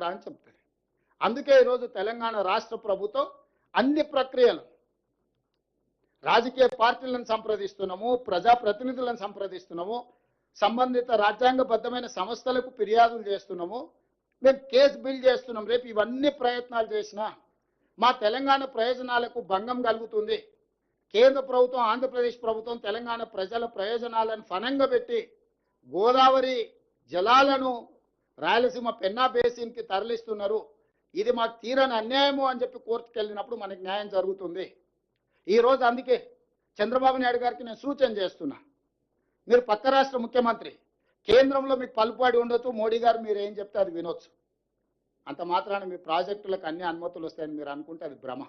తీసుకురా అని చెప్తుంది. అందుకే ఈరోజు తెలంగాణ రాష్ట్ర ప్రభుత్వం అన్ని ప్రక్రియలు రాజకీయ పార్టీలను సంప్రదిస్తున్నాము, ప్రజాప్రతినిధులను సంప్రదిస్తున్నాము, సంబంధిత రాజ్యాంగబద్ధమైన సంస్థలకు ఫిర్యాదులు చేస్తున్నాము, మేము కేసు బిల్డ్ చేస్తున్నాం. రేపు ఇవన్నీ ప్రయత్నాలు చేసినా మా తెలంగాణ ప్రయోజనాలకు భంగం కలుగుతుంది. కేంద్ర ప్రభుత్వం, ఆంధ్రప్రదేశ్ ప్రభుత్వం తెలంగాణ ప్రజల ప్రయోజనాలను ఫనంగా పెట్టి గోదావరి జలాలను రాయలసీమ పెన్నా బేసిన్కి తరలిస్తున్నారు. ఇది మాకు తీరని అన్యాయము అని చెప్పి కోర్టుకు వెళ్ళినప్పుడు మనకి న్యాయం జరుగుతుంది. ఈరోజు అందుకే చంద్రబాబు నాయుడు గారికి నేను సూచన చేస్తున్నా, మీరు పక్క రాష్ట్ర ముఖ్యమంత్రి, కేంద్రంలో మీకు పలుపాడి ఉండొచ్చు, మోడీ గారు మీరు ఏం చెప్తే అది వినొచ్చు. అంత మాత్రాన మీ ప్రాజెక్టులకు అన్ని అనుమతులు వస్తాయని మీరు అనుకుంటే అది భ్రమ.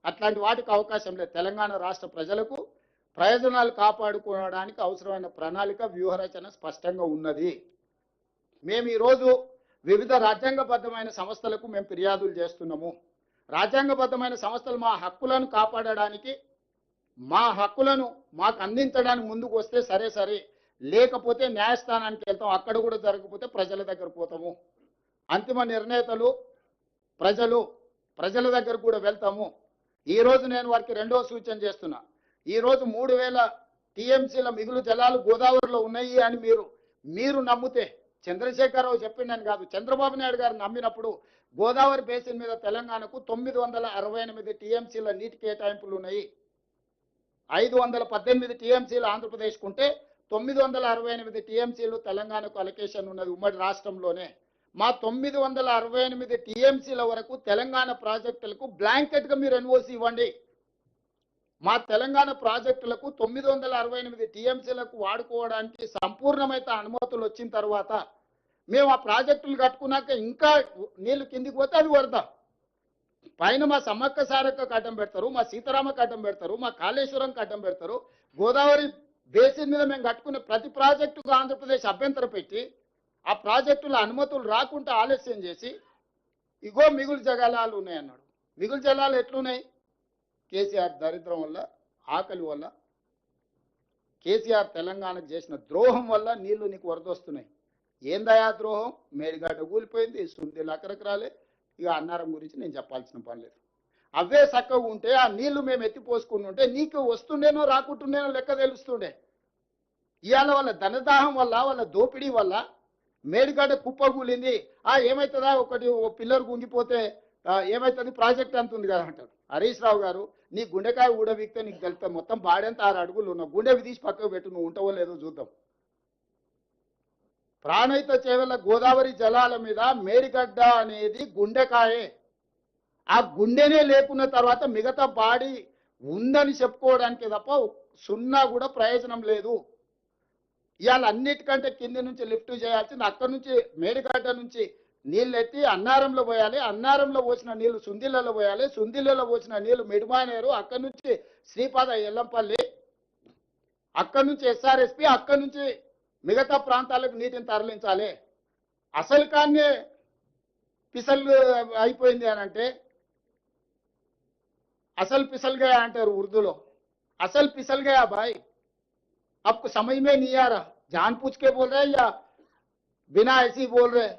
అట్లాంటి వాటికి అవకాశం లేదు. తెలంగాణ రాష్ట్ర ప్రజలకు ప్రయోజనాలు కాపాడుకోవడానికి అవసరమైన ప్రణాళిక, వ్యూహరచన స్పష్టంగా ఉన్నది. మేము ఈరోజు వివిధ రాజ్యాంగబద్ధమైన సంస్థలకు మేము ఫిర్యాదులు చేస్తున్నాము. రాజ్యాంగబద్ధమైన సంస్థలు మా హక్కులను కాపాడడానికి, మా హక్కులను మాకు అందించడానికి ముందుకు వస్తే సరే, లేకపోతే న్యాయస్థానానికి వెళ్తాం. అక్కడ కూడా జరగకపోతే ప్రజల దగ్గర పోతాము. అంతిమ నిర్ణేతలు ప్రజల దగ్గర కూడా వెళ్తాము. ఈరోజు నేను వారికి రెండో సూచన చేస్తున్నా. ఈరోజు 3000 టీఎంసీల మిగులు జలాలు గోదావరిలో ఉన్నాయి అని మీరు నమ్మితే, చంద్రశేఖరరావు చెప్పిండని కాదు, చంద్రబాబు నాయుడు గారు నమ్మినప్పుడు గోదావరి బేసిన్ మీద తెలంగాణకు 968 టీఎంసీల నీటి కేటాయింపులు ఉన్నాయి. 518 టీఎంసీలు ఆంధ్రప్రదేశ్కు ఉంటే 968 టీఎంసీలు తెలంగాణకు అలొకేషన్ ఉన్నది ఉమ్మడి రాష్ట్రంలోనే. మా 968 టీఎంసీల వరకు తెలంగాణ ప్రాజెక్టులకు బ్లాంకెట్గా మీరు ఎన్ఓసి ఇవ్వండి. మా తెలంగాణ ప్రాజెక్టులకు 968 టీఎంసీలకు వాడుకోవడానికి సంపూర్ణమైన అనుమతులు వచ్చిన తర్వాత మేము ఆ ప్రాజెక్టులు కట్టుకున్నాక ఇంకా నీళ్లు కిందికి పోతే అది వరద. పైన మా సమ్మక్క సారక్కకు అడ్డం పెడతారు, మా సీతారామకు అడ్డం పెడతారు, మా కాళేశ్వరంకి అడ్డం పెడతారు. గోదావరి బేసిన్ మీద మేము కట్టుకునే ప్రతి ప్రాజెక్టుకు ఆంధ్రప్రదేశ్ అభ్యంతరం పెట్టి ఆ ప్రాజెక్టుల అనుమతులు రాకుండా ఆలస్యం చేసి ఇగో మిగులు జలాలు ఉన్నాయన్నాడు. మిగులు జలాలు ఎట్లున్నాయి? కేసీఆర్ దరిద్రం వల్ల, ఆకలి వల్ల, కేసీఆర్ తెలంగాణకు చేసిన ద్రోహం వల్ల నీళ్లు నీకు వరదొస్తున్నాయి. ఏందయా ద్రోహం? మేడిగడ్డ కూలిపోయింది, సుందీలు అక్కడికి రాలే. ఇక అన్నారం గురించి నేను చెప్పాల్సిన పని లేదు. అవే చక్కగా ఉంటే ఆ నీళ్లు మేము ఎత్తిపోసుకుని ఉంటే నీకు వస్తుండేనో రాకుంటుండేనో లెక్క తెలుస్తుండే. ఇవాళ వాళ్ళ ధనదాహం వల్ల, వాళ్ళ దోపిడీ వల్ల మేడిగడ్డ కుప్పగూలింది. ఏమవుతుందా, ఒకటి పిల్లర్ గుంగిపోతే ఏమవుతుంది, ప్రాజెక్ట్ అంత ఉంది కదా అంటారు. హరీష్ రావు గారు, నీ గుండెకాయ ఊడవిక్తే నీకు తెలుస్తా, మొత్తం బాడెంత 6 అడుగులు ఉన్నావు, గుండె తీసి పక్కకు పెట్టు, నువ్వు ఉంటావో లేదో చూద్దాం. ప్రాణహిత చేవెళ్ల గోదావరి జలాల మీద మేడిగడ్డ అనేది గుండెకాయే. ఆ గుండెనే లేకున్న తర్వాత మిగతా బాడీ ఉందని చెప్పుకోవడానికి తప్ప సున్నా కూడా ప్రయోజనం లేదు. ఇవాళ అన్నిటికంటే కింది నుంచి లిఫ్ట్ చేయాల్సింది, అక్కడి నుంచి మేడిగడ్డ నుంచి నీళ్ళు ఎత్తి అన్నారంలో పోయాలి, అన్నారంలో పోసిన నీళ్లు సుందిళ్లలో పోయాలి, సుందిళ్లలో పోసిన నీళ్లు మిడిమానేరు, అక్కడి నుంచి శ్రీపాద ఎల్లంపల్లి, అక్కడి నుంచి ఎస్ఆర్ఎస్పి, అక్కడి నుంచి మిగతా ప్రాంతాలకు నీటిని తరలించాలి. అసలు కానీ పిసలు అయిపోయింది అని అంటే, అసలు పిసలుగా అంటారు ఉర్దూలో. అసలు పిసలుగా భాయ్, आपको समझ में नहीं आ रहा, जान पूछ के बोल रहे या बिना ऐसी बोल रहे.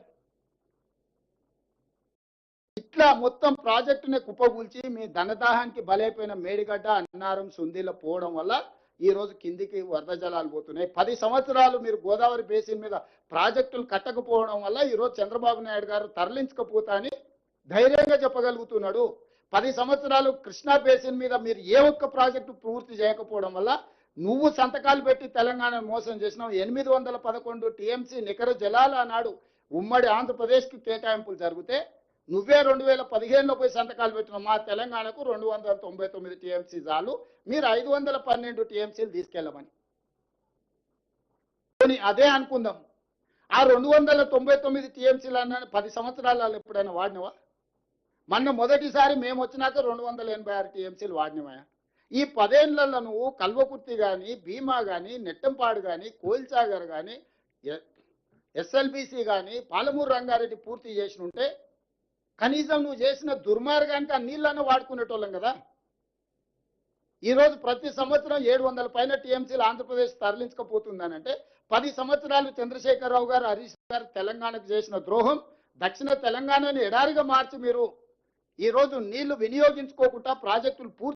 ఇట్లా మొత్తం ప్రాజెక్టుని కుప్పగూల్చి మీ ధనదాహానికి బలైపోయిన మేడిగడ్డ, అన్నారం, సుందీల పోవడం వల్ల ఈ రోజు కిందికి వరద జలాలు పోతున్నాయి. 10 సంవత్సరాలు మీరు గోదావరి బేసిన్ మీద ప్రాజెక్టులు కట్టకపోవడం వల్ల ఈరోజు చంద్రబాబు నాయుడు గారు తరలించకపోతా అని ధైర్యంగా చెప్పగలుగుతున్నాడు. 10 సంవత్సరాలు కృష్ణా బేసిన్ మీద మీరు ఏ ఒక్క ప్రాజెక్టు పూర్తి చేయకపోవడం వల్ల నువ్వు సంతకాలు పెట్టి తెలంగాణను మోసం చేసినావు. 811 టీఎంసీ నికర జలాలు అన్నాడు ఉమ్మడి ఆంధ్రప్రదేశ్కి కేటాయింపులు జరిగితే నువ్వే 2015లో పోయి సంతకాలు పెట్టినావు. మా తెలంగాణకు 299 టీఎంసీ చాలు, మీరు 512 టీఎంసీలు తీసుకెళ్ళమని. అదే అనుకుందాం, ఆ 299 టీఎంసీలు అన్న 10 సంవత్సరాలు ఎప్పుడైనా వాడినవా? మొన్న మొదటిసారి మేము వచ్చినాక 286 టీఎంసీలు వాడినవా? ఈ 10 ఏళ్లలో నువ్వు కల్వకుర్తి కానీ, భీమా కానీ, నెట్టంపాడు కానీ, కోయిల్సాగర్ కానీ, ఎస్ఎల్బిసి కానీ, పాలమూరు రంగారెడ్డి పూర్తి చేసి ఉంటే కనీసం నువ్వు చేసిన దుర్మార్గానికి ఆ నీళ్ళన్న వాడుకునేటోళ్ళం కదా. ఈరోజు ప్రతి సంవత్సరం 700 పైన టీఎంసీలు ఆంధ్రప్రదేశ్ తరలించకపోతుందని అంటే 10 సంవత్సరాలు చంద్రశేఖరరావు గారు, హరీష్ గారు తెలంగాణకు చేసిన ద్రోహం దక్షిణ తెలంగాణని ఎడారిగా మార్చి మీరు ఈరోజు నీళ్లు వినియోగించుకోకుండా ప్రాజెక్టులు పూర్తి